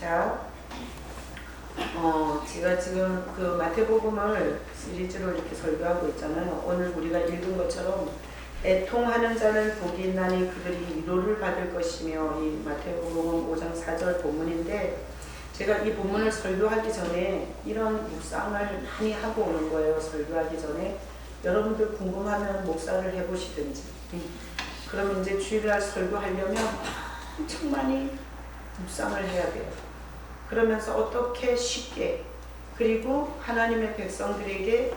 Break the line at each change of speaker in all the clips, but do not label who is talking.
자, 제가 지금 그 마태복음을 시리즈로 이렇게 설교하고 있잖아요. 오늘 우리가 읽은 것처럼 애통하는 자는 복이 있나니 그들이 위로를 받을 것이며, 이 마태복음 5장 4절 본문인데, 제가 이 본문을 설교하기 전에 이런 묵상을 많이 하고 오는 거예요. 설교하기 전에 여러분들 궁금하면 목사를 해보시든지, 그러면 이제 주일날 설교하려면 엄청 많이 묵상을 해야 돼요. 그러면서 어떻게 쉽게, 그리고 하나님의 백성들에게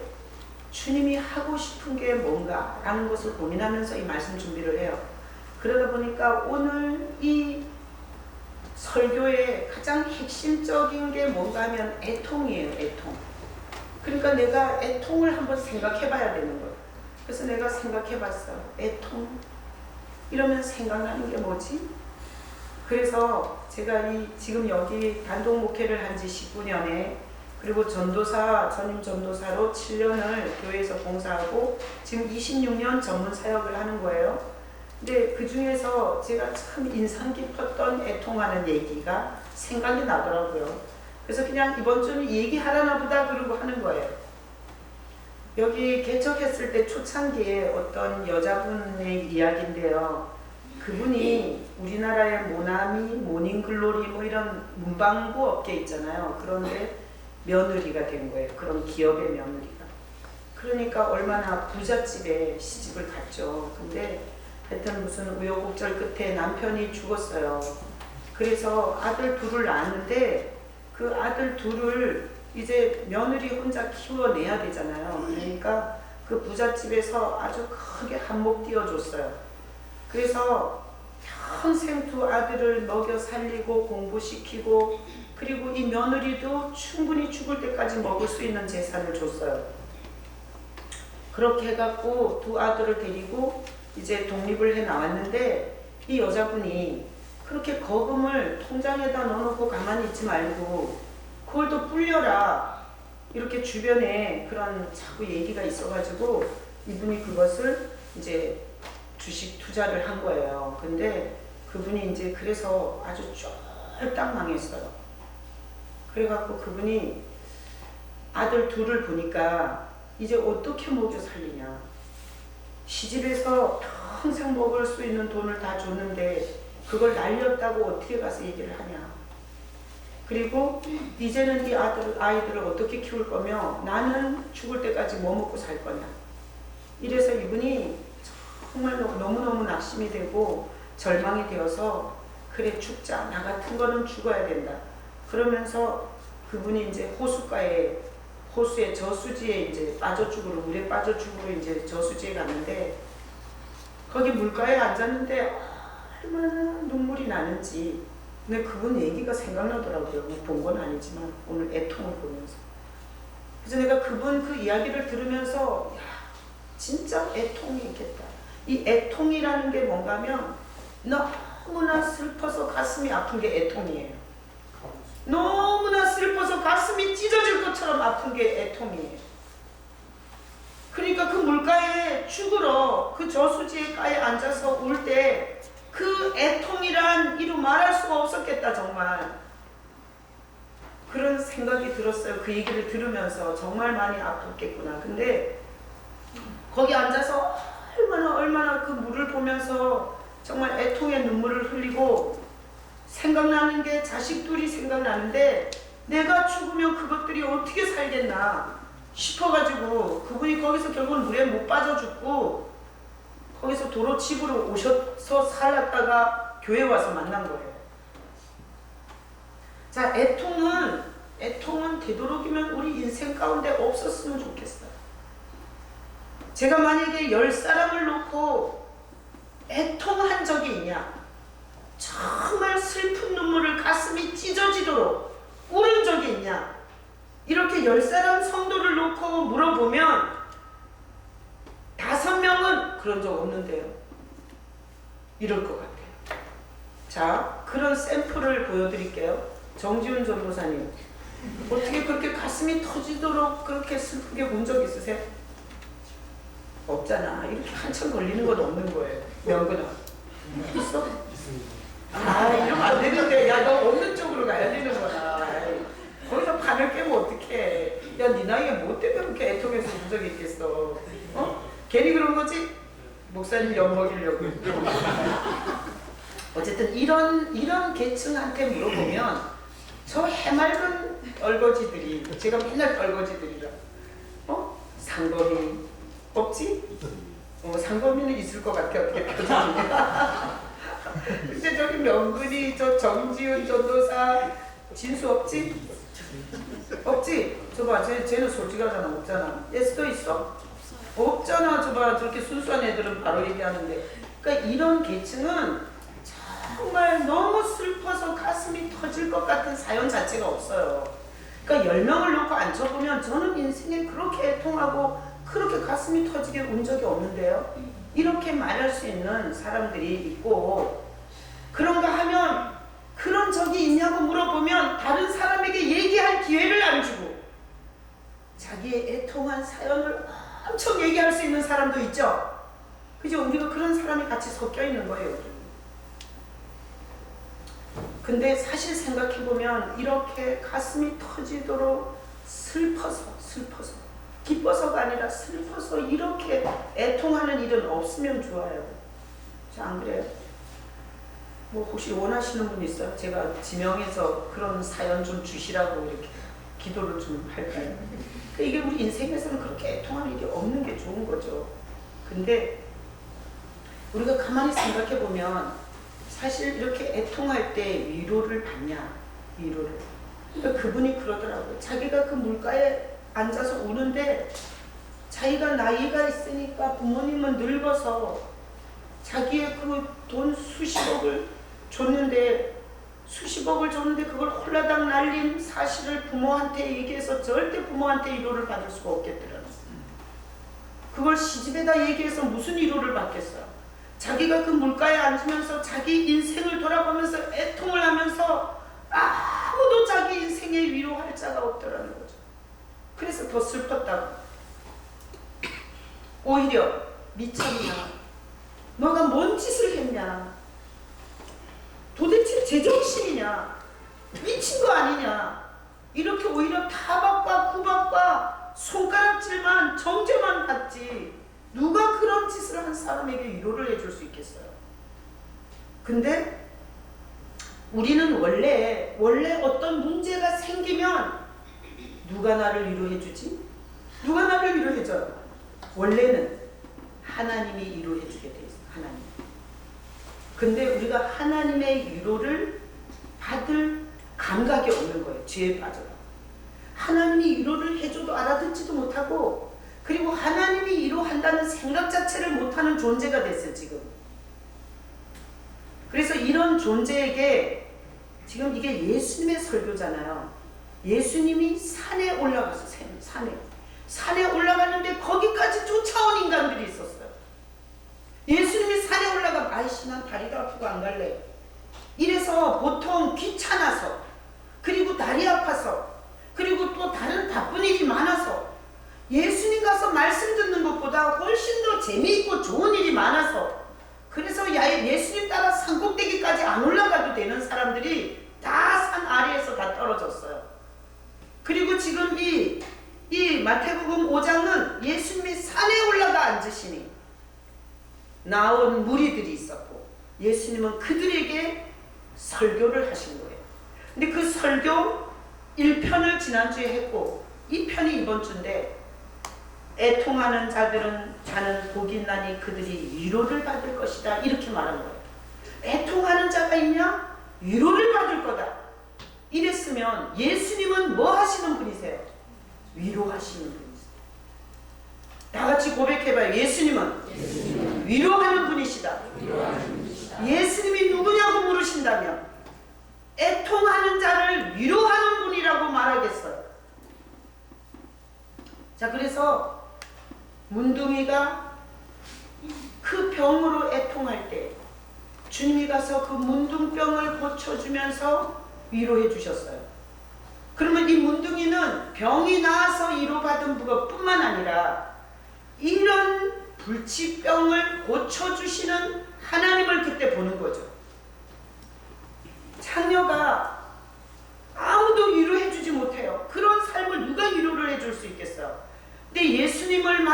주님이 하고 싶은 게 뭔가 라는 것을 고민하면서 이 말씀 준비를 해요. 그러다 보니까 오늘 이 설교의 가장 핵심적인 게 뭔가 하면 애통이에요. 애통. 그러니까 내가 애통을 한번 생각해 봐야 되는 거예요. 그래서 내가 생각해 봤어요. 애통 이러면 생각나는 게 뭐지? 그래서 제가 지금 여기 단독 목회를 한 지 19년에, 그리고 전임 전도사로 7년을 교회에서 봉사하고 지금 26년 전문 사역을 하는 거예요. 근데 그 중에서 제가 참 인상 깊었던 애통하는 얘기가 생각이 나더라고요. 그래서 그냥 이번 주는 얘기하라나 보다 그러고 하는 거예요. 여기 개척했을 때 초창기에 어떤 여자분의 이야기인데요. 그분이 우리나라의 모나미, 모닝글로리 뭐 이런 문방구 업계 있잖아요. 그런데 며느리가 된 거예요. 그런 기업의 며느리가. 그러니까 얼마나 부잣집에 시집을 갔죠. 근데 하여튼 무슨 우여곡절 끝에 남편이 죽었어요. 그래서 아들 둘을 낳았는데 그 아들 둘을 이제 며느리 혼자 키워내야 되잖아요. 그러니까 그 부잣집에서 아주 크게 한몫 띄워줬어요. 그래서 평생 두 아들을 먹여 살리고 공부시키고, 그리고 이 며느리도 충분히 죽을 때까지 먹을 수 있는 재산을 줬어요. 그렇게 해갖고 두 아들을 데리고 이제 독립을 해 나왔는데, 이 여자분이 그렇게 거금을 통장에다 넣어놓고 가만히 있지 말고 그걸 또 불려라, 이렇게 주변에 그런 자꾸 얘기가 있어가지고 이분이 그것을 이제 주식 투자를 한 거예요. 근데 그분이 이제 그래서 아주 쫄딱 망했어요. 그래갖고 그분이 아들 둘을 보니까 이제 어떻게 먹여 살리냐. 시집에서 평생 먹을 수 있는 돈을 다 줬는데 그걸 날렸다고 어떻게 가서 얘기를 하냐. 그리고 이제는 이 아이들을 어떻게 키울 거며 나는 죽을 때까지 뭐 먹고 살 거냐. 이래서 이분이 정말 너무너무 낙심이 되고 절망이 되어서, 그래 죽자, 나 같은 거는 죽어야 된다. 그러면서 그분이 이제 호수의 저수지에 이제 빠져 죽으러, 물에 빠져 죽으러 이제 저수지에 갔는데, 거기 물가에 앉았는데 얼마나 눈물이 나는지. 근데 그분 얘기가 생각나더라고요. 본 건 아니지만 오늘 애통을 보면서. 그래서 내가 그분 그 이야기를 들으면서 야, 진짜 애통이 있겠다. 이 애통이라는 게 뭔가 하면 너무나 슬퍼서 가슴이 아픈 게 애통이에요. 너무나 슬퍼서 가슴이 찢어질 것처럼 아픈 게 애통이에요. 그러니까 그 물가에 죽으러 그 저수지의 가에 앉아서 울 때 그 애통이란 이루 말할 수가 없었겠다. 정말 그런 생각이 들었어요. 그 얘기를 들으면서 정말 많이 아팠겠구나. 근데 거기 앉아서 얼마나 그 물을 보면서 정말 애통의 눈물을 흘리고, 생각나는 게 자식 둘이 생각나는데 내가 죽으면 그것들이 어떻게 살겠나 싶어가지고 그분이 거기서 결국은 물에 못 빠져 죽고 거기서 도로 집으로 오셔서 살았다가 교회 와서 만난 거예요. 자, 애통은 되도록이면 우리 인생 가운데 없었으면 좋겠어요. 제가 만약에 10사람을 놓고 애통한 적이 있냐, 정말 슬픈 눈물을 가슴이 찢어지도록 울은 적이 있냐, 이렇게 10사람 성도를 놓고 물어보면 5명은 그런 적 없는데요, 이럴 것 같아요. 자, 그런 샘플을 보여드릴게요. 정지훈 전도사님, 어떻게 그렇게 가슴이 터지도록 그렇게 슬프게 운 적 있으세요? 없잖아. 이렇게 한참 걸리는 건 없는 거예요. 명근아 있어? 아, 이러면 안 되는데. 야, 너 없는 쪽으로 가야 되는 거야. 내가 네 나이에 뭐 때문에 그렇게 애통해서 본 적이 있겠어. 괜히 그런 거지? 목사님 엿먹이려고. 어쨌든 이런 계층한테 물어보면 저 해맑은 얼거지들이, 제가 맨날 얼거지들이라, 상범이 없지? 상범이는 있을 것 같아, 어떻게 표정이. 근데 저기 명근이, 저 정지훈 전도사, 진수 없지? 없지? 저봐, 쟤는 솔직하잖아. 없잖아. 예스도 있어? 없잖아. 저봐, 저렇게 순수한 애들은 바로 얘기하는데. 그러니까 이런 계층은 정말 너무 슬퍼서 가슴이 터질 것 같은 사연 자체가 없어요. 그러니까 10명을 놓고 앉혀보면 저는 인생에 그렇게 애통하고 그렇게 가슴이 터지게 운 적이 없는데요. 이렇게 말할 수 있는 사람들이 있고, 그런가 하면 그런 적이 있냐고 물어보면 다른 사람에게 얘기할 기회를 안 주고 자기의 애통한 사연을 엄청 얘기할 수 있는 사람도 있죠. 그죠? 우리가 그런 사람이 같이 섞여 있는 거예요. 근데 사실 생각해보면 이렇게 가슴이 터지도록 슬퍼서 기뻐서가 아니라 슬퍼서 이렇게 애통하는 일은 없으면 좋아요. 안 그래요? 뭐 혹시 원하시는 분 있어요? 제가 지명해서 그런 사연 좀 주시라고 이렇게 기도를 좀 할까요? 이게 우리 인생에서는 그렇게 애통하는 일이 없는 게 좋은 거죠. 근데 우리가 가만히 생각해보면 사실 이렇게 애통할 때 위로를 받냐? 위로를. 그러니까 그분이 그러더라고요. 자기가 그 물가에 앉아서 우는데 자기가 나이가 있으니까 부모님은 늙어서 자기의 그 돈 수십억을 줬는데 그걸 홀라당 날린 사실을 부모한테 얘기해서 절대 부모한테 위로를 받을 수가 없겠더라고요. 그걸 시집에다 얘기해서 무슨 위로를 받겠어요. 자기가 그 물가에 앉으면서 자기 인생을 돌아보면서 애통을 하면서 아무도 자기 인생에 위로할 자가 없더라는 거죠. 그래서 더 슬펐다고. 오히려 미쳤냐? 너가 뭔 짓을 했냐? 도대체 제정신이냐? 미친 거 아니냐? 이렇게 오히려 타박과 구박과 손가락질만 정죄만 받지 누가 그런 짓을 한 사람에게 위로를 해줄 수 있겠어요? 근데 우리는 원래 어떤 문제가 생기면 누가 나를 위로해주지? 누가 나를 위로해줘요? 원래는 하나님이 위로해주게 돼 있어요. 하나님. 근데 우리가 하나님의 위로를 받을 감각이 없는 거예요. 죄에 빠져요. 하나님이 위로를 해줘도 알아듣지도 못하고, 그리고 하나님이 위로한다는 생각 자체를 못하는 존재가 됐어요. 지금. 그래서 이런 존재에게 지금 이게 예수님의 설교잖아요. 예수님이 산에 올라가서 산에 올라가는데 거기까지 쫓아온 인간들이 있었어요. 예수님이 산에 올라가 아이씨 난 다리가 아프고 안 갈래. 이래서 보통 귀찮아서, 그리고 다리 아파서, 그리고 또 다른 바쁜 일이 많아서 예수님 가서 말씀 듣는 것보다 훨씬 더 재미있고 좋은 일이 많아서, 그래서 예수님 따라 산꼭대기까지 안 올라가도 되는 사람들이 다 산 아래에서 다 떨어졌어요. 그리고 지금 이 마태복음 5장은 예수님이 산에 올라가 앉으시니 나온 무리들이 있었고, 예수님은 그들에게 설교를 하신 거예요. 근데 그 설교 1편을 지난주에 했고 2편이 이번 주인데, 애통하는 자는 복이 있나니 그들이 위로를 받을 것이다, 이렇게 말한 거예요. 애통하는 자가 있냐? 위로를 받을 거다. 이랬으면 예수님은 뭐 하시는 분이세요? 위로하시는 분이세요. 다 같이 고백해봐요. 예수님은 위로하는 분이시다. 예수님이 누구냐고 물으신다면 애통하는 자를 위로하는 분이라고 말하겠어요. 자, 그래서 문둥이가 그 병으로 애통할 때 주님이 가서 그 문둥병을 고쳐주면서 위로해 주셨어요. 그러면 이 문둥이는 병이 나아서 위로받은 것뿐만 아니라 이런 불치병을 고쳐주시는 하나님을 그때 보는 거죠. 창녀가 아무도 위로해주지 못해요. 그런 삶을 누가 위로를 해줄 수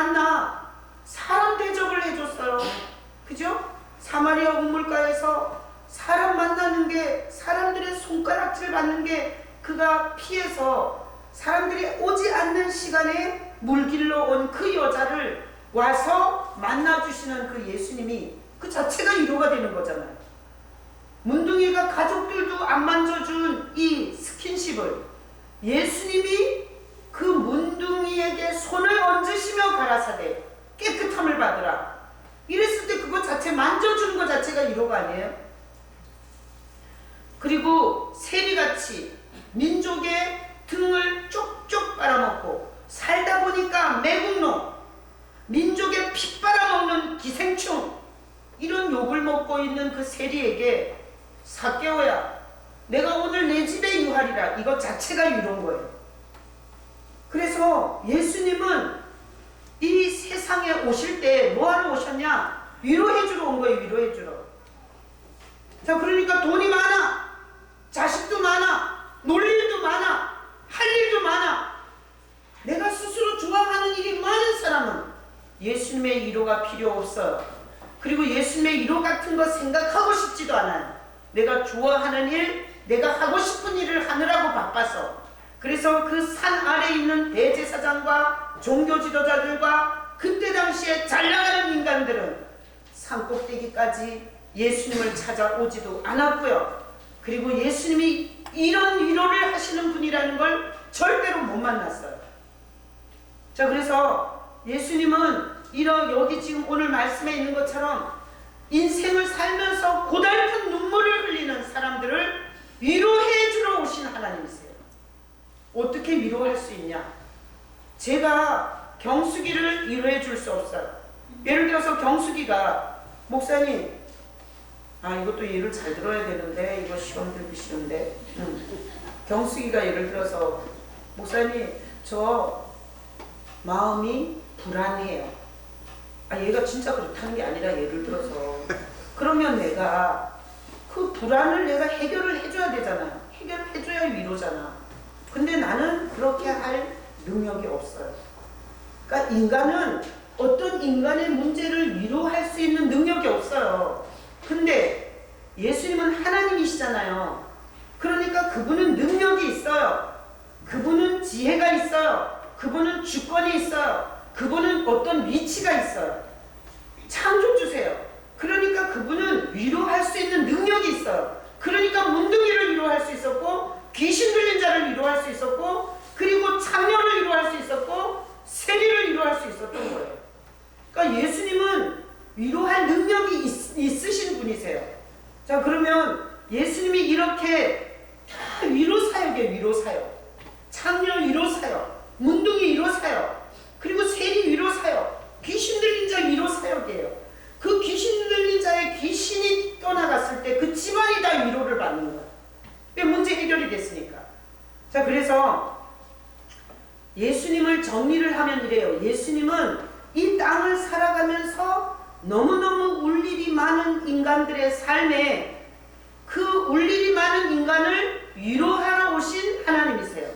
만나 사람 대접을 해줬어요. 그죠? 사마리아 우물가에서 사람 만나는 게, 사람들의 손가락질 받는 게 그가 피해서 사람들이 오지 않는 시간에 물길로 온 그 여자를 와서 만나주시는 그 예수님이 그 자체가 위로가 되는 거잖아요. 문둥이가 가족들도 안 만져준 이 스킨십을 예수님이 그 문둥이에게 손을 얹으시며 가라사대 깨끗함을 받으라. 이랬을 때 그거 자체 만져주는 것 자체가 위로가 아니에요? 그리고 세리같이 민족의 등을 쪽쪽 빨아먹고 살다 보니까 매국노, 민족의 피 빨아먹는 기생충, 이런 욕을 먹고 있는 그 세리에게 삭개오야, 내가 오늘 내 집에 유하리라, 이것 자체가 위로인 거예요. 그래서 예수님은 이 세상에 오실 때 뭐하러 오셨냐? 위로해주러 온 거예요. 위로해주러. 자, 그러니까 돈이 많아, 자식도 많아, 놀 일도 많아, 할 일도 많아, 내가 스스로 좋아하는 일이 많은 사람은 예수님의 위로가 필요 없어요. 그리고 예수님의 위로 같은 거 생각하고 싶지도 않아요. 내가 좋아하는 일, 내가 하고 싶은 일을 하느라고 바빠서. 그래서 그 산 아래에 있는 대제사장과 종교 지도자들과 그때 당시에 잘 나가는 인간들은 산 꼭대기까지 예수님을 찾아오지도 않았고요. 그리고 예수님이 이런 위로를 하시는 분이라는 걸 절대로 못 만났어요. 자, 그래서 예수님은 여기 지금 오늘 말씀에 있는 것처럼 인생을 살면서 고달픈 눈물을 흘리는 사람들을 위로해 주러 오신 하나님이세요. 어떻게 위로할 수 있냐? 제가 경숙이를 위로해 줄 수 없어요. 예를 들어서 경숙이가, 목사님, 이것도 예를 잘 들어야 되는데 이거 시험 들기 싫은데, 경숙이가 예를 들어서, 목사님, 저 마음이 불안해요. 얘가 진짜 그렇다는 게 아니라 예를 들어서, 그러면 내가 그 불안을 내가 해결을 해줘야 되잖아요. 해결을 해줘야 위로잖아. 근데 나는 그렇게 할 능력이 없어요. 그러니까 인간은 어떤 인간의 문제를 위로할 수 있는 능력이 없어요. 근데 예수님은 하나님이시잖아요. 그러니까 그분은 능력이 있어요. 그분은 지혜가 있어요. 그분은 주권이 있어요. 그분은 어떤 위치가 있어요. 창조주세요. 그러니까 그분은 위로할 수 있는 능력이 있어요. 그러니까 문둥이를 위로할 수 있었고, 귀신 들린 자를 위로할 수 있었고, 그리고 창녀를 위로할 수 있었고, 세리를 위로할 수 있었던 거예요. 그러니까 예수님은 위로할 능력이 있으신 분이세요. 자, 그러면 예수님이 이렇게 다 위로사역이에요. 위로사역. 창녀 위로사역, 문둥이 위로사역, 그리고 세리 위로사역, 귀신 들린 자 위로사역이에요. 그 귀신 들린 자의 귀신이 떠나갔을 때 그 집안이 다 위로를 받는 거예요. 왜? 문제 해결이 됐으니까. 자, 그래서 예수님을 정리를 하면 이래요. 예수님은 이 땅을 살아가면서 너무너무 울 일이 많은 인간들의 삶에 그 울 일이 많은 인간을 위로하러 오신 하나님이세요.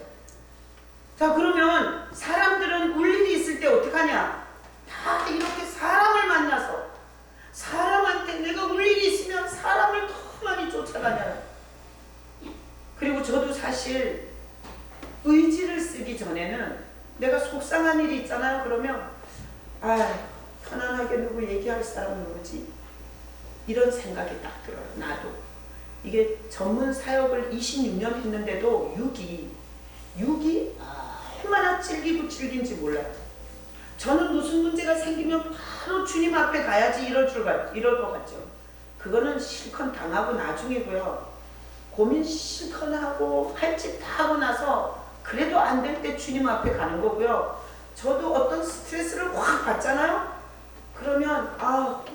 자, 그러면 사람들은 울 일이 있을 때 어떡하냐? 다 이렇게 사람을 만나서, 사람한테 내가 울 일이 있으면 사람을 더 많이 쫓아가잖아요. 그리고 저도 사실 의지를 쓰기 전에는 내가 속상한 일이 있잖아요. 그러면 편안하게 누구 얘기할 사람 누구지? 이런 생각이 딱 들어요. 나도 이게 전문 사역을 26년 했는데도 육이 얼마나 질긴지 몰라요. 저는 무슨 문제가 생기면 바로 주님 앞에 가야지 이럴 것 같죠. 그거는 실컷 당하고 나중이고요. 고민 실컷 하고 할 짓 다 하고 나서 그래도 안 될 때 주님 앞에 가는 거고요. 저도 어떤 스트레스를 확 받잖아요. 그러면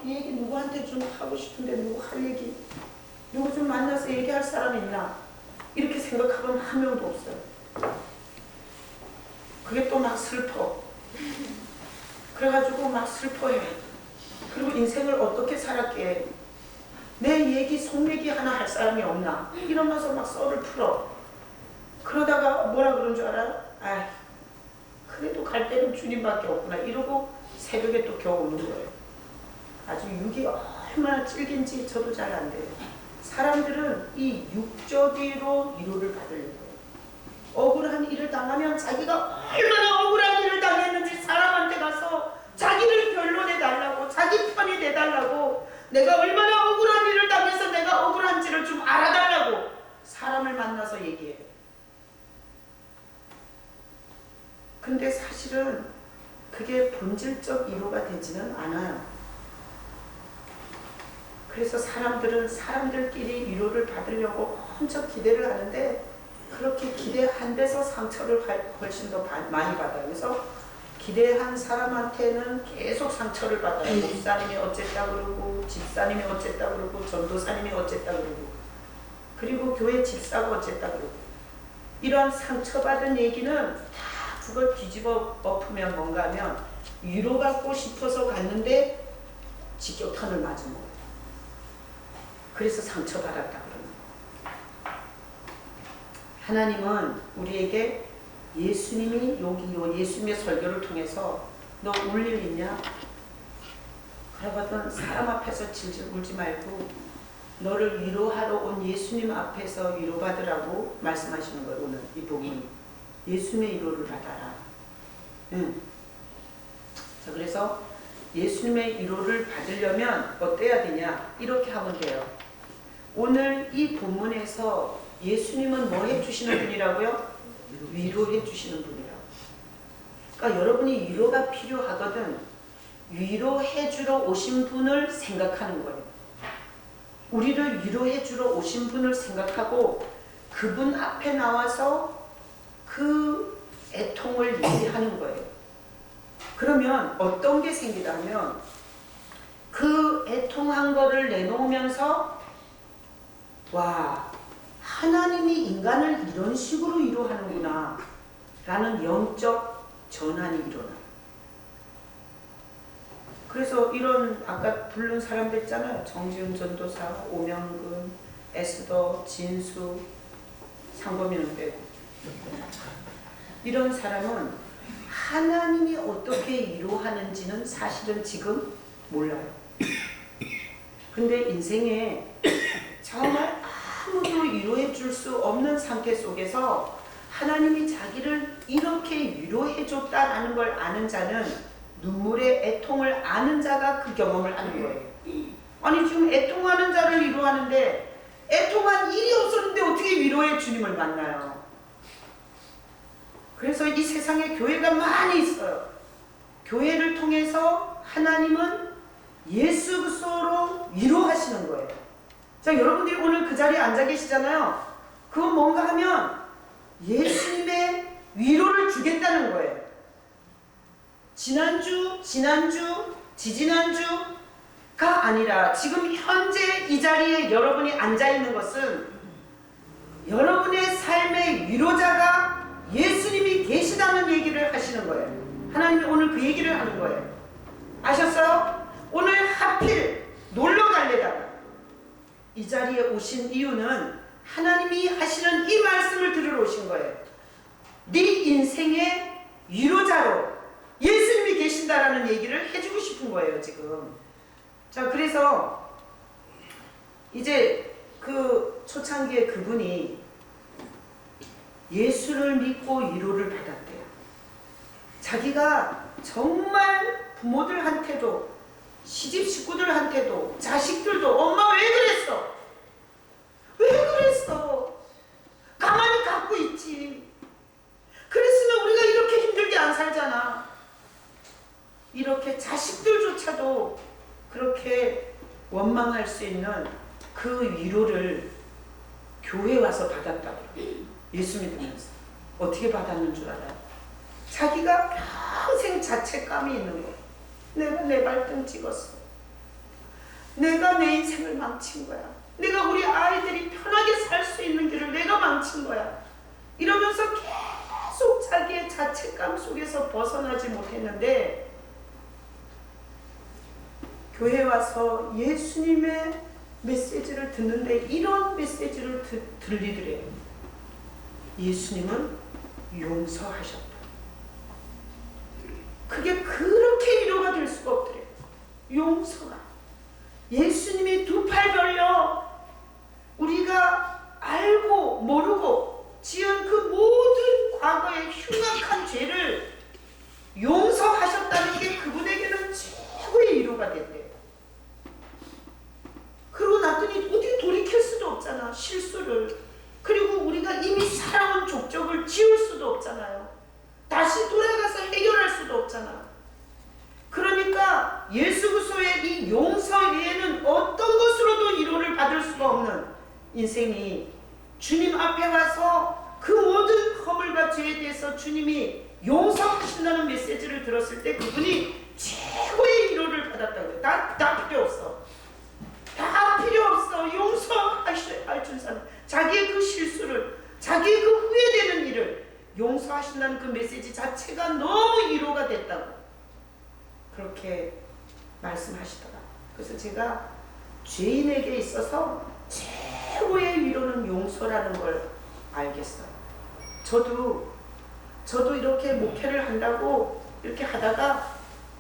이 얘기 누구한테 좀 하고 싶은데 누구 할 얘기, 누구 좀 만나서 얘기할 사람 있나, 이렇게 생각하면 한 명도 없어요. 그게 또 막 슬퍼. 그래가지고 막 슬퍼해. 그리고 인생을 어떻게 살았게, 내 얘기 속얘기 하나 할 사람이 없나, 이러면서 막 썰을 풀어. 그러다가 뭐라 그런 줄 알아요? 그래도 갈 때는 주님밖에 없구나, 이러고 새벽에 또 겨우 오는 거예요. 아주 육이 얼마나 질긴지 저도 잘 안 돼요. 사람들은 이 육적으로 위로를 받으려고 억울한 일을 당하면 자기가 얼마나 억울한 일을 당했는지 사람한테 가서 자기를 변론해달라고, 자기 편이 돼달라고, 내가 얼마나 억울한 일을 당해서 내가 억울한지를 좀 알아달라고 사람을 만나서 얘기해요. 근데 사실은 그게 본질적 위로가 되지는 않아요. 그래서 사람들은 사람들끼리 위로를 받으려고 엄청 기대를 하는데 그렇게 기대한 데서 상처를 훨씬 더 많이 받아요. 그래서 기대한 사람한테는 계속 상처를 받아요. 목사님이 어쨌다 그러고, 집사님이 어쨌다 그러고, 전도사님이 어쨌다 그러고, 그리고 교회 집사가 어쨌다 그러고. 이런 상처받은 얘기는 다 그걸 뒤집어 엎으면 뭔가 하면 위로받고 싶어서 갔는데 직격탄을 맞은 거예요. 그래서 상처받았다 그러는 거예요. 하나님은 우리에게 예수님이 여기 예수님의 설교를 통해서 너 울 일 있냐? 그러거든 사람 앞에서 질질 울지 말고 너를 위로하러 온 예수님 앞에서 위로받으라고 말씀하시는 거예요. 오늘 이 복음이 예수님의 위로를 받아라. 자, 그래서 예수님의 위로를 받으려면 어때야 되냐? 이렇게 하면 돼요. 오늘 이 본문에서 예수님은 뭐 해주시는 분이라고요? 위로해 주시는 분이라고. 그러니까 여러분이 위로가 필요하거든 위로해 주러 오신 분을 생각하는 거예요. 우리를 위로해 주러 오신 분을 생각하고 그분 앞에 나와서 그 애통을 얘기하는 거예요. 그러면 어떤 게 생기냐면 그 애통한 거를 내놓으면서 와, 하나님이 인간을 이런 식으로 위로하는구나 라는 영적 전환이 일어나요. 그래서 이런 아까 부른 사람들 있잖아요. 정지훈 전도사, 오명근, 에스더, 진수, 상범이는 빼고 이런 사람은 하나님이 어떻게 위로하는지는 사실은 지금 몰라요. 근데 인생에 정말 아무도 위로해 줄 수 없는 상태 속에서 하나님이 자기를 이렇게 위로해 줬다라는 걸 아는 자는 눈물의 애통을 아는 자가 그 경험을 하는 거예요. 아니 지금 애통하는 자를 위로하는데 애통한 일이 없었는데 어떻게 위로의 주님을 만나요? 그래서 이 세상에 교회가 많이 있어요. 교회를 통해서 하나님은 예수 그리스도로 위로하시는 거예요. 자, 여러분들이 오늘 그 자리에 앉아 계시잖아요. 그건 뭔가 하면 예수님의 위로를 주겠다는 거예요. 지난주, 지지난주가 아니라 지금 현재 이 자리에 여러분이 앉아 있는 것은 여러분의 삶의 위로자가 예수님이 계시다는 얘기를 하시는 거예요. 하나님이 오늘 그 얘기를 하는 거예요. 아셨어요? 오늘 하필 놀러 갈래다가 이 자리에 오신 이유는 하나님이 하시는 이 말씀을 들으러 오신 거예요. 네 인생의 위로자로 예수님이 계신다라는 얘기를 해주고 싶은 거예요, 지금. 자, 그래서 이제 그 초창기에 그분이 예수를 믿고 위로를 받았대요. 자기가 정말 부모들한테도 시집 식구들한테도 자식들도 엄마 왜 그랬어? 왜 그랬어? 가만히 갖고 있지. 그랬으면 우리가 이렇게 힘들게 안 살잖아. 이렇게 자식들조차도 그렇게 원망할 수 있는 그 위로를 교회에 와서 받았다고. 예수 믿으면서. 어떻게 받았는 줄 알아요? 자기가 평생 자책감이 있는 거예요. 내가 내 발등 찍었어. 내가 내 인생을 망친 거야. 내가 우리 아이들이 편하게 살 수 있는 길을 내가 망친 거야. 이러면서 계속 자기의 자책감 속에서 벗어나지 못했는데 교회에 와서 예수님의 메시지를 듣는데 이런 메시지를 들리더래요. 예수님은 용서하셨다. 그게 그렇게 위로가 될 수가 없더래요. 용서가. 예수님이 두 팔 벌려 우리가 알고 모르고 지은 그 모든 과거의 흉악한 죄를 용서하셨다는 게 그분에게는 최고의 위로가 됐대요. 그러고 났더니 어떻게 돌이킬 수도 없잖아, 실수를. 그리고 우리가 이미 살아온 족적을 지울 수도 없잖아요. 다시 돌아가서 해결할 수도 없잖아. 그러니까 예수 그리스도의 이 용서 외에는 어떤 것으로도 위로를 받을 수가 없는 인생이, 주님 앞에 와서 그 모든 허물과 죄에 대해서 주님이 용서하신다는 메시지를 들었을 때 그분이 최고의 위로를 받았다고요. 다 필요 없어. 다 필요 없어. 용서할 줄 사람, 자기의 그 실수를, 자기의 그 후회되는 일을 용서하신다는 그 메시지 자체가 너무 위로가 됐다고 그렇게 말씀하시더라. 그래서 제가 죄인에게 있어서 최고의 위로는 용서라는 걸 알겠어요. 저도 이렇게 목회를 한다고 이렇게 하다가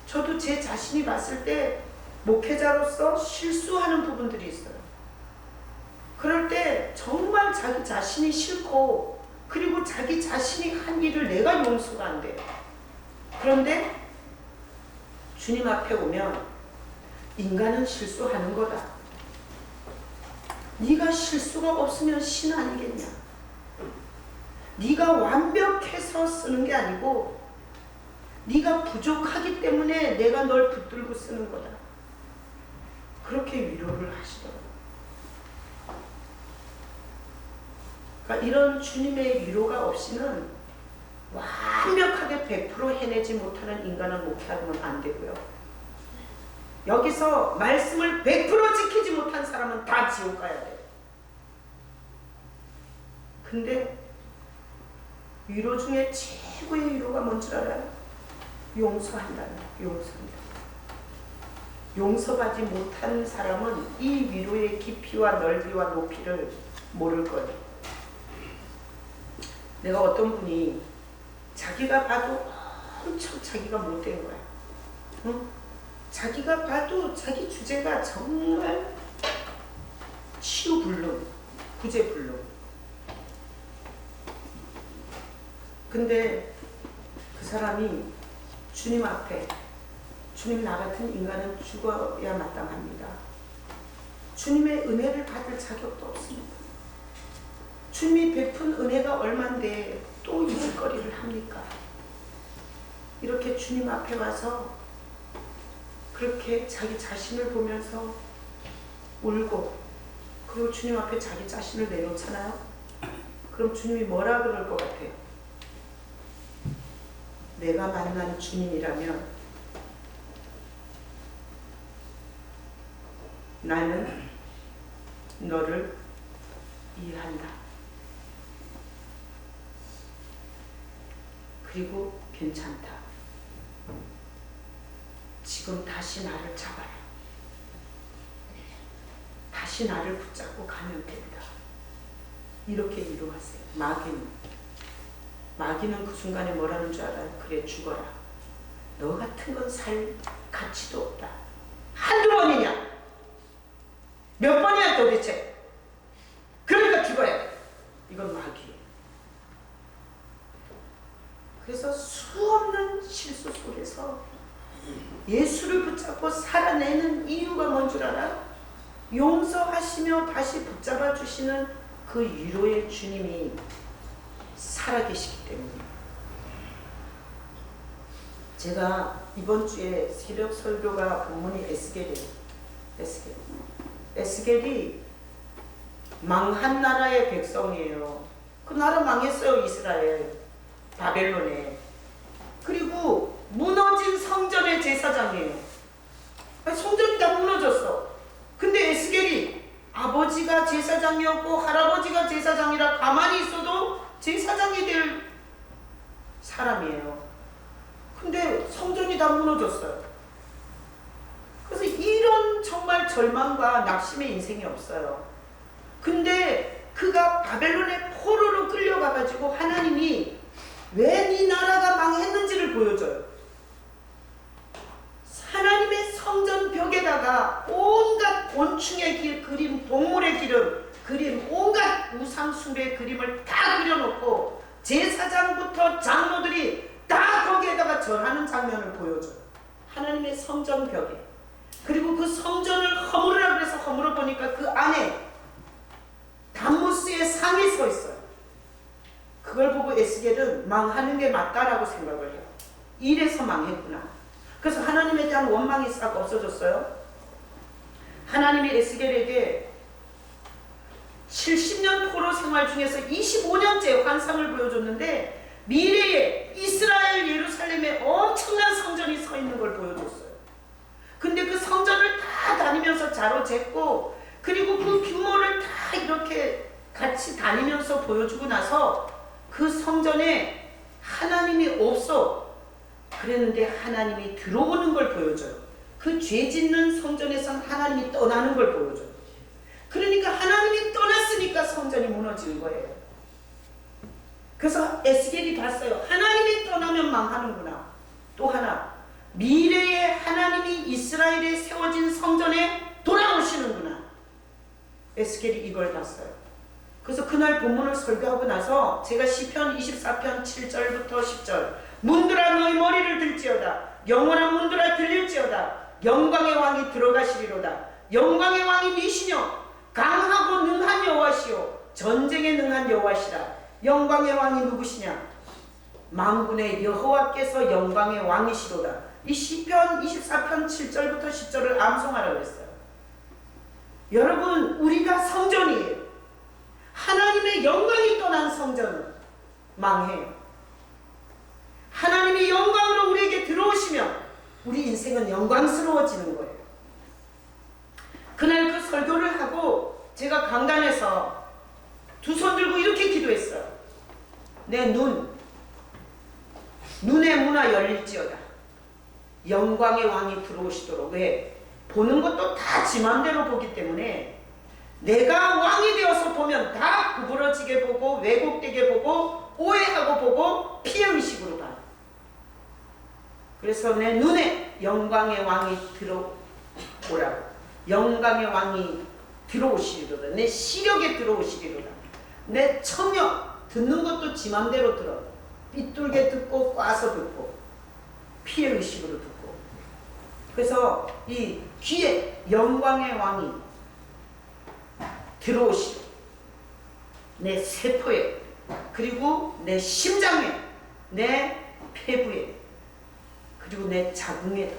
저도 제 자신이 봤을 때 목회자로서 실수하는 부분들이 있어요. 그럴 때 정말 자기 자신이 싫고, 그리고 자기 자신이 한 일을 내가 용서가 안 돼요. 그런데 주님 앞에 오면 인간은 실수하는 거다. 네가 실수가 없으면 신 아니겠냐. 네가 완벽해서 쓰는 게 아니고 네가 부족하기 때문에 내가 널 붙들고 쓰는 거다. 그렇게 위로를 하시더라고요. 그러니까 이런 주님의 위로가 없이는 완벽하게 100% 해내지 못하는 인간은 목회하면 안 되고요. 여기서 말씀을 100% 지키지 못한 사람은 다 지옥 가야 돼요. 근데 위로 중에 최고의 위로가 뭔 줄 알아요? 용서한다는 거예요. 용서한다. 용서받지 못한 사람은 이 위로의 깊이와 넓이와 높이를 모를 거예요. 내가 어떤 분이 자기가 봐도 엄청 자기가 못된 거야. 응? 자기가 봐도 자기 주제가 정말 치유불능, 구제불능. 근데 그 사람이 주님 앞에, 주님 나 같은 인간은 죽어야 마땅합니다. 주님의 은혜를 받을 자격도 없습니다. 주님이 베푼 은혜가 얼만데 또 잊을거리를 합니까? 이렇게 주님 앞에 와서 그렇게 자기 자신을 보면서 울고, 그리고 주님 앞에 자기 자신을 내놓잖아요. 그럼 주님이 뭐라 그럴 것 같아요? 내가 만난 주님이라면 나는 너를 이해한다. 그리고 괜찮다. 지금 다시 나를 잡아라. 다시 나를 붙잡고 가면 된다. 이렇게 위로하세요. 마귀는 그 순간에 뭐라는 줄 알아요? 그래, 죽어라. 너 같은 건 살 가치도 없다. 한두 번이냐? 몇 번이야 도대체? 그러니까 죽어야 돼. 이건 마귀예요. 그래서 수없는 실수 속에서 예수를 붙잡고 살아내는 이유가 뭔 줄 알아요? 용서하시며 다시 붙잡아 주시는 그 위로의 주님이 살아계시기 때문에. 제가 이번 주에 새벽 설교가 본문이 에스겔이에요. 에스겔이 망한 나라의 백성이에요. 그 나라 망했어요. 이스라엘, 바벨론에. 그리고 무너진 성전의 제사장이에요. 성전이 다 무너졌어. 근데 에스겔이 아버지가 제사장이었고 할아버지가 제사장이라 가만히 있어도 제사장이 될 사람이에요. 근데 성전이 다 무너졌어요. 그래서 이런 정말 절망과 낙심의 인생이 없어요. 근데 그가 바벨론의 포로로 끌려가가지고 하나님이 왜 네 나라가 망했는지를 보여줘요. 제사장부터 장로들이 다 거기에다가 절하는 장면을 보여줘요. 하나님의 성전 벽에. 그리고 그 성전을 허물으라 그래서 허물어 보니까 그 안에 담무스의 상이 서 있어요. 그걸 보고 에스겔은 망하는 게 맞다라고 생각을 해요. 이래서 망했구나. 그래서 하나님에 대한 원망이 싹 없어졌어요. 하나님이 에스겔에게 70년 포로 생활 중에서 25년째 환상을 보여줬는데 미래에 이스라엘 예루살렘에 엄청난 성전이 서 있는 걸 보여줬어요. 근데 그 성전을 다 다니면서 자로 쟀고 그리고 그 규모를 다 이렇게 같이 다니면서 보여주고 나서 그 성전에 하나님이 없어. 그랬는데 하나님이 들어오는 걸 보여줘요. 그 죄 짓는 성전에선 하나님이 떠나는 걸 보여줘요. 그러니까 하나님이 떠났으니까 성전이 무너지는 거예요. 그래서 에스겔이 봤어요. 하나님이 떠나면 망하는구나. 또 하나, 미래에 하나님이 이스라엘에 세워진 성전에 돌아오시는구나. 에스겔이 이걸 봤어요. 그래서 그날 본문을 설교하고 나서 제가 시편 24편 7절부터 10절 문들아 너희 머리를 들지어다. 영원한 문들아 들릴지어다. 영광의 왕이 들어가시리로다. 영광의 왕이 니시뇨 강하고 능한 여호와시오 전쟁에 능한 여호와시라. 영광의 왕이 누구시냐? 만군의 여호와께서 영광의 왕이시로다. 이 시편 24편 7절부터 10절을 암송하라고 했어요. 여러분, 우리가 성전이에요. 하나님의 영광이 떠난 성전은 망해요. 하나님이 영광으로 우리에게 들어오시면 우리 인생은 영광스러워지는 거예요. 그날 그 설교를 하고 제가 강단에서 두 손 들고 이렇게 기도했어요. 내 눈의 문화 열릴지어다. 영광의 왕이 들어오시도록. 왜? 보는 것도 다 지 맘대로 보기 때문에 내가 왕이 되어서 보면 다 구부러지게 보고 왜곡되게 보고 오해하고 보고 피해의식으로 봐요. 그래서 내 눈에 영광의 왕이 들어오라고. 영광의 왕이 들어오시리로다. 내 시력에 들어오시리로다. 내 청력 듣는 것도 지 맘대로 들어. 삐뚤게 듣고 꽈서 듣고 피해의식으로 듣고. 그래서 이 귀에 영광의 왕이 들어오시고 내 세포에 그리고 내 심장에 내 폐부에 그리고 내 자궁에도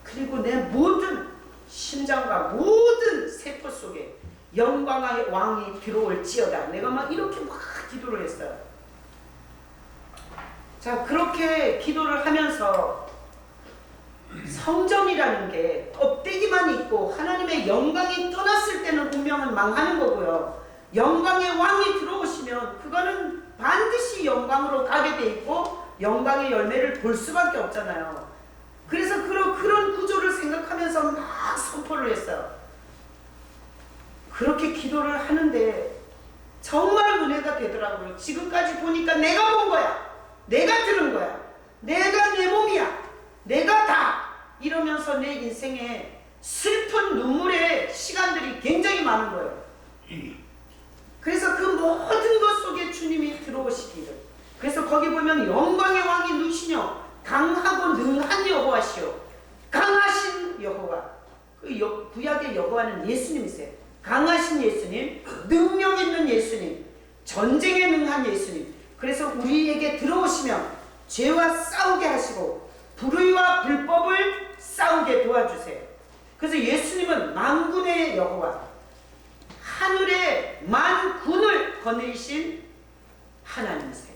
그리고 내 모든 심장과 모든 세포 속에 영광의 왕이 들어올지어다. 내가 막 이렇게 막 기도를 했어요. 자, 그렇게 기도를 하면서 성전이라는 게 껍데기만 있고 하나님의 영광이 떠났을 때는 운명은 망하는 거고요. 영광의 왕이 들어오시면 그거는 반드시 영광으로 가게 돼 있고 영광의 열매를 볼 수밖에 없잖아요. 그래서 그런 구조를 생각하면서 막 선포를 했어요. 그렇게 기도를 하는데 정말 은혜가 되더라고요. 지금까지 보니까 내가 본 거야. 내가 들은 거야. 내가 내 몸이야. 내가 다. 이러면서 내 인생에 슬픈 눈물의 시간들이 굉장히 많은 거예요. 그래서 그 모든 것 속에 주님이 들어오시기를. 그래서 거기 보면 영광의 왕이 누시뇨 강하고 능한 여호와시오. 강하신 여호와. 그 구약의 여호와는 예수님이세요. 강하신 예수님, 능력 있는 예수님, 전쟁에 능한 예수님. 그래서 우리에게 들어오시면 죄와 싸우게 하시고 불의와 불법을 싸우게 도와주세요. 그래서 예수님은 만군의 여호와, 하늘의 만군을 거느리신 하나님이세요.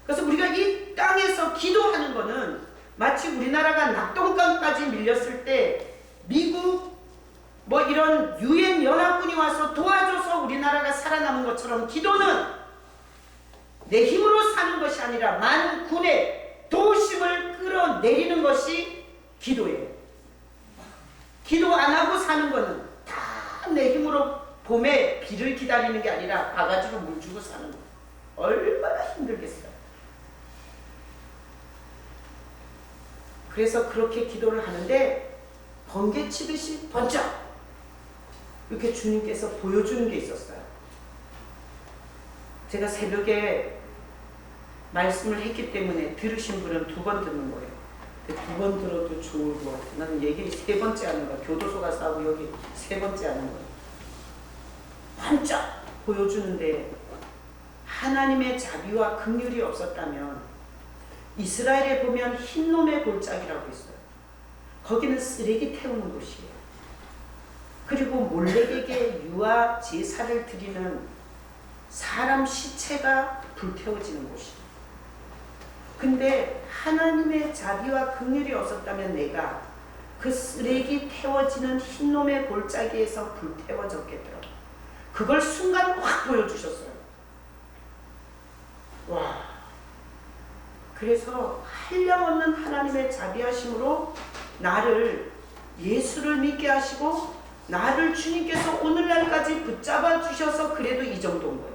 그래서 우리가 이 땅에서 기도하는 거는 마치 우리나라가 낙동강까지 밀렸을 때 미국 뭐 이런 유엔 연합군이 와서 도와줘서 우리나라가 살아남은 것처럼 기도는 내 힘으로 사는 것이 아니라 만군의 도우심을 끌어내리는 것이 기도예요. 기도 안 하고 사는 거는 다 내 힘으로 봄에 비를 기다리는 게 아니라 바가지로 물 주고 사는 거. 얼마나 힘들겠어요. 그래서 그렇게 기도를 하는데 번개치듯이 번쩍 이렇게 주님께서 보여주는 게 있었어요. 제가 새벽에 말씀을 했기 때문에 들으신 분은 2번 듣는 거예요. 2번 들어도 좋을 것 같아요. 나는 얘기 3번째 하는 거야. 교도소 가서 하고 여기 3번째 하는 거야. 반짝 보여주는데 하나님의 자비와 긍휼이 없었다면 이스라엘에 보면 흰놈의 골짜기라고 있어요. 거기는 쓰레기 태우는 곳이에요. 그리고 몰렉에게 유아 제사를 드리는 사람 시체가 불태워지는 곳이에요. 근데 하나님의 자비와 긍휼이 없었다면 내가 그 쓰레기 태워지는 흰놈의 골짜기에서 불태워졌겠더라. 그걸 순간 확 보여주셨어요. 와. 그래서 한량없는 하나님의 자비하심으로 나를 예수를 믿게 하시고 나를 주님께서 오늘날까지 붙잡아 주셔서 그래도 이 정도인 거예요.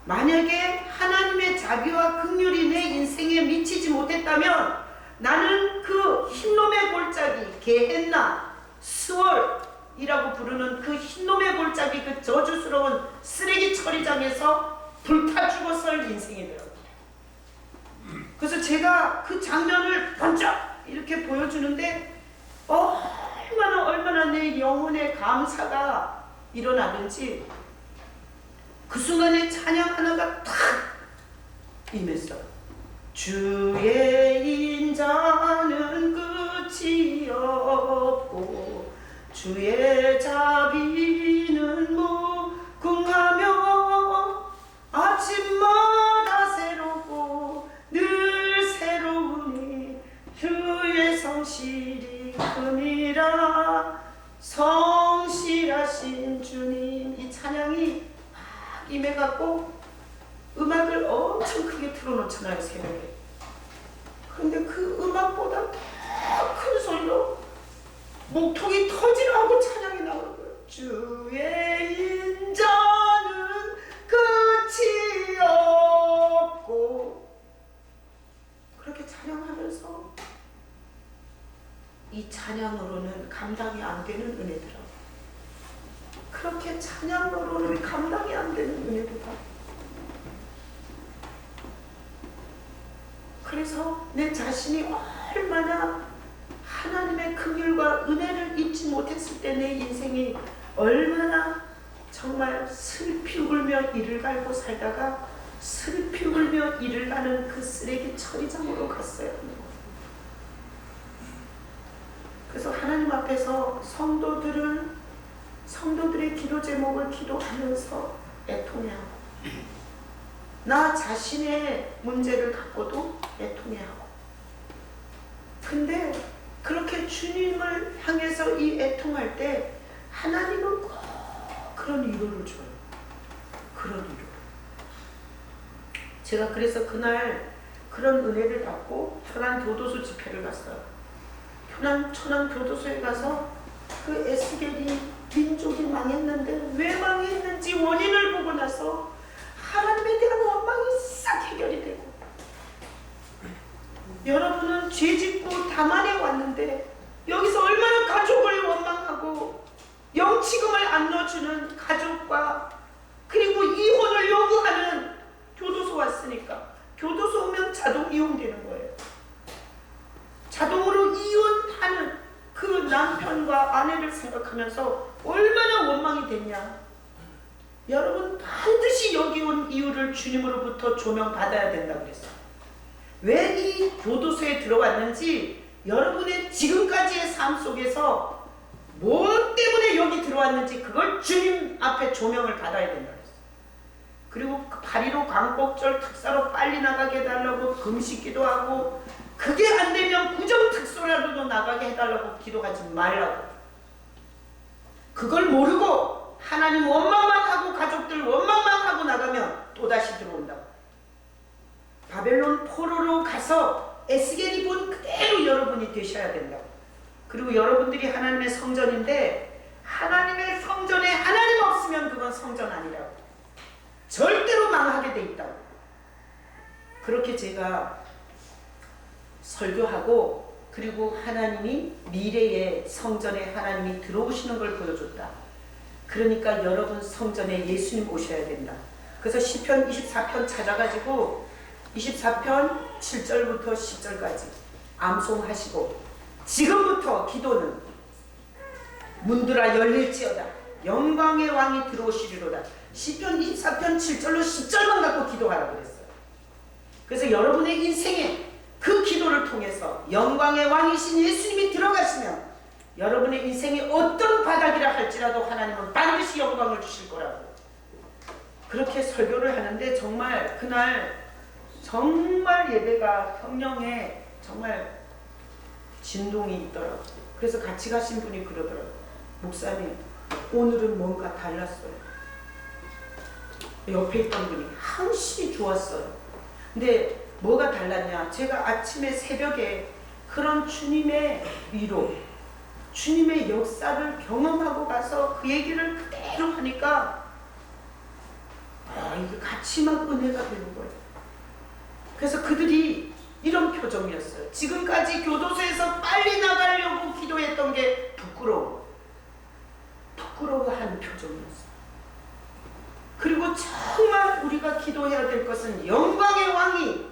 만약에 하나님의 자비와 긍휼이 내 인생에 미치지 못했다면 나는 그 흰놈의 골짜기, 게헨나, 스월이라고 부르는 그 흰놈의 골짜기, 그 저주스러운 쓰레기 처리장에서 불타 죽었을 인생이더라고요. 그래서 제가 그 장면을 번쩍 이렇게 보여주는데 얼마나 내 영혼의 감사가 일어나든지 그 순간에 찬양 하나가 탁 임했어요. 주의 인자는 끝이 없고 주의 자비는 무궁하며 아침마다 새롭고 늘 새로우니 주의 성실이 큼이라. 성실하신 주님, 이 찬양이 막 임해갖고 음악을 엄청 크게 틀어놓잖아요, 새벽에. 그런데 그 음악보다 더 큰 소리로 목통이 터지려 하고 찬양이 나오는 거예요. 주의 인자는 끝이 없고. 그렇게 찬양하면서 이 찬양으로는 감당이 안 되는 은혜더라고요. 그렇게 찬양으로는 감당이 안 되는 은혜더라. 그래서 내 자신이 얼마나 하나님의 긍휼과 은혜를 잊지 못했을 때 내 인생이 얼마나 정말 슬피 울며 이를 갈고 살다가 슬피 울며 이를 가는 그 쓰레기 처리장으로 갔어요. 그래서 하나님 앞에서 성도들의 기도 제목을 기도하면서 애통해하고 나 자신의 문제를 갖고도 애통해하고. 근데 그렇게 주님을 향해서 이 애통할 때 하나님은 꼭 그런 위로를 줘요. 그런 위로. 제가 그래서 그날 그런 은혜를 받고 천안 교도소 집회를 갔어요. 천안 교도소에 가서 그 에스겔이 민족이 망했는데 왜 망했는지 원인을 보고 나서 하나님에 대한 원망이 싹 해결이 되고, 여러분은 죄짓고 다만에 왔는데 여기서 얼마나 가족을 원망하고 영치금을 안 넣어주는 가족과 그리고 이혼을 요구하는 교도소 왔으니까 교도소 오면 자동 이혼되는 거예요. 자동으로 이혼하는 그 남편과 아내를 생각하면서 얼마나 원망이 됐냐. 여러분 반드시 여기 온 이유를 주님으로부터 조명받아야 된다고 그랬어요. 왜 이 교도소에 들어왔는지, 여러분의 지금까지의 삶 속에서 뭐 때문에 여기 들어왔는지 그걸 주님 앞에 조명을 받아야 된다고 그랬어요. 그리고 8.15 광복절 특사로 빨리 나가게 해달라고 금식기도 하고, 그게 안 되면 구정특사로라도 나가게 해달라고 기도하지 말라고. 그걸 모르고 하나님 원망만 하고 가족들 원망만 하고 나가면 또다시 들어온다고. 바벨론 포로로 가서 에스겔이 본 그대로 여러분이 되셔야 된다고. 그리고 여러분들이 하나님의 성전인데 하나님의 성전에 하나님 없으면 그건 성전 아니라고. 절대로 망하게 돼 있다고. 그렇게 제가 설교하고, 그리고 하나님이 미래의 성전에 하나님이 들어오시는 걸 보여줬다. 그러니까 여러분 성전에 예수님 오셔야 된다. 그래서 시편 24편 찾아가지고 24편 7절부터 10절까지 암송하시고 지금부터 기도는 문들아 열릴지어다 영광의 왕이 들어오시리로다. 시편 24편 7절로 10절만 갖고 기도하라고 그랬어요. 그래서 여러분의 인생에 그 기도를 통해서 영광의 왕이신 예수님이 들어가시면 여러분의 인생이 어떤 바닥이라 할지라도 하나님은 반드시 영광을 주실 거라고 그렇게 설교를 하는데 정말 그날 정말 예배가 성령에 정말 진동이 있더라고요. 그래서 같이 가신 분이 그러더라고요. 목사님 오늘은 뭔가 달랐어요. 옆에 있던 분이 항시 좋았어요. 근데 뭐가 달랐냐, 제가 아침에 새벽에 그런 주님의 위로 주님의 역사를 경험하고 가서 그 얘기를 그대로 하니까 이게 같이 막 은혜가 되는 거예요. 그래서 그들이 이런 표정이었어요. 지금까지 교도소에서 빨리 나가려고 기도했던 게 부끄러워하는 표정이었어요. 그리고 정말 우리가 기도해야 될 것은 영광의 왕이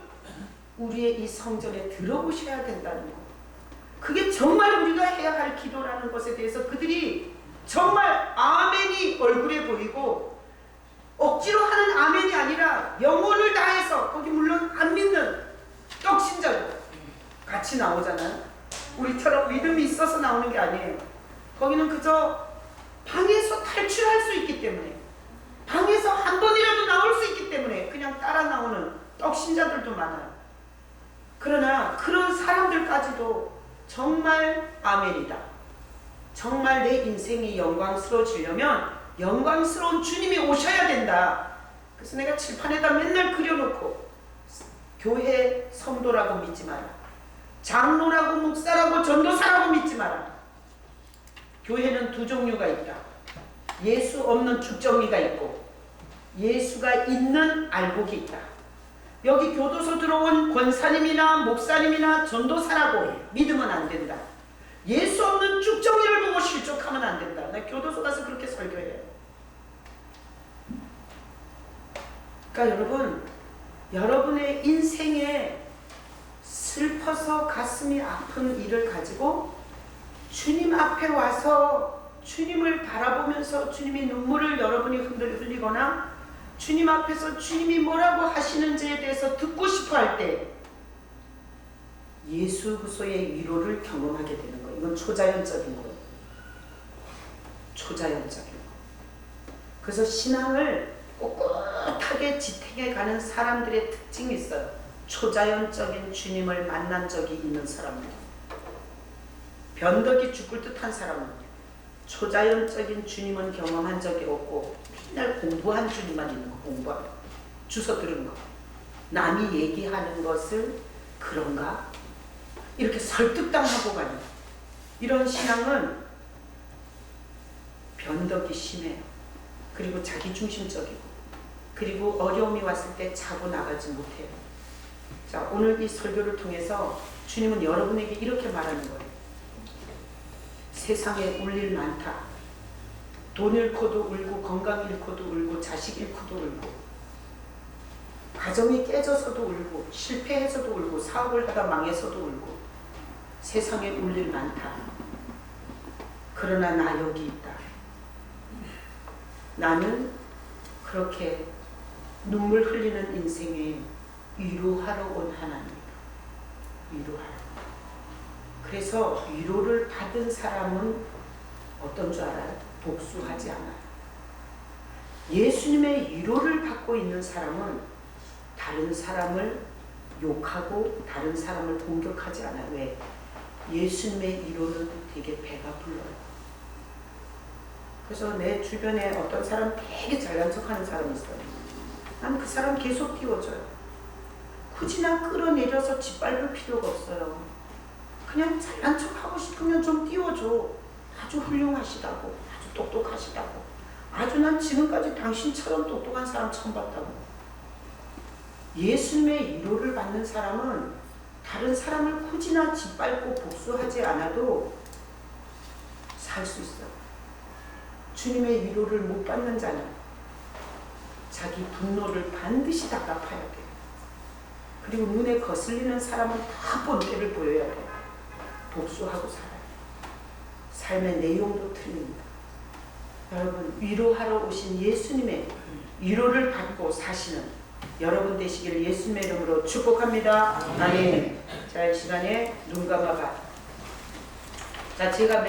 우리의 이 성전에 들어오셔야 된다는 거. 그게 정말 우리가 해야 할 기도라는 것에 대해서 그들이 정말 아멘이 얼굴에 보이고 억지로 하는 아멘이 아니라 영혼을 다해서, 거기 물론 안 믿는 떡신자도 같이 나오잖아요. 우리처럼 믿음이 있어서 나오는 게 아니에요. 거기는 그저 방에서 탈출할 수 있기 때문에, 방에서 한 번이라도 나올 수 있기 때문에 그냥 따라 나오는 떡신자들도 많아요. 그러나 그런 사람들까지도 정말 아멘이다, 정말 내 인생이 영광스러워지려면 영광스러운 주님이 오셔야 된다. 그래서 내가 칠판에다 맨날 그려놓고, 교회 성도라고 믿지 마라, 장로라고 목사라고 전도사라고 믿지 마라. 교회는 두 종류가 있다. 예수 없는 죽정이가 있고 예수가 있는 알곡이 있다. 여기 교도소 들어온 권사님이나 목사님이나 전도사라고 믿으면 안 된다. 예수 없는 죽정이를 보고 실족하면 안 된다. 나 교도소 가서 그렇게 설교해요. 그러니까 여러분, 여러분의 인생에 슬퍼서 가슴이 아픈 일을 가지고 주님 앞에 와서 주님을 바라보면서 주님이 눈물을 여러분이 흘리거나 주님 앞에서 주님이 뭐라고 하시는지에 대해서 듣고 싶어 할 때 예수 그리스도의 위로를 경험하게 되는 거예요. 이건 초자연적인 거예요. 초자연적인 거. 그래서 신앙을 꿋꿋하게 지탱해 가는 사람들의 특징이 있어요. 초자연적인 주님을 만난 적이 있는 사람들. 변덕이 죽을 듯한 사람은 초자연적인 주님은 경험한 적이 없고 맨날 공부한 주님만 있는 거, 공부하는 거, 주워 들은 거, 남이 얘기하는 것을 그런가? 이렇게 설득당하고 가는 이런 신앙은 변덕이 심해요. 그리고 자기중심적이고, 그리고 어려움이 왔을 때 차고 나가지 못해요. 자, 오늘 이 설교를 통해서 주님은 여러분에게 이렇게 말하는 거예요. 세상에 울 일 많다. 돈 잃고도 울고, 건강 잃고도 울고, 자식 잃고도 울고, 가정이 깨져서도 울고, 실패해서도 울고, 사업을 하다 망해서도 울고, 세상에 울 일 많다. 그러나 나 여기 있다. 나는 그렇게 눈물 흘리는 인생에 위로하러 온 하나님이다. 위로하러. 그래서 위로를 받은 사람은 어떤 줄 알아요? 복수하지 않아요. 예수님의 위로를 받고 있는 사람은 다른 사람을 욕하고 다른 사람을 공격하지 않아요. 왜? 예수님의 위로는 되게 배가 불러요. 그래서 내 주변에 어떤 사람 되게 잘난 척하는 사람이 있어요. 난 그 사람 계속 띄워줘요. 굳이 나 끌어내려서 짓밟을 필요가 없어요. 그냥 잘난 척 하고 싶으면 좀 띄워줘. 아주 훌륭하시다고, 아주 똑똑하시다고, 아주 난 지금까지 당신처럼 똑똑한 사람 처음 봤다고. 예수님의 위로를 받는 사람은 다른 사람을 굳이나 짓밟고 복수하지 않아도 살 수 있어. 주님의 위로를 못 받는 자는 자기 분노를 반드시 답답해야 돼. 그리고 눈에 거슬리는 사람은 다 본때를 보여야 돼. 복수하고 살아요. 삶의 내용도 틀립니다. 여러분, 위로하러 오신 예수님의 위로를 받고 사시는 여러분 되시기를 예수님의 이름으로 축복합니다. 아멘. 자, 이 시간에 눈 감아봐. 자, 제가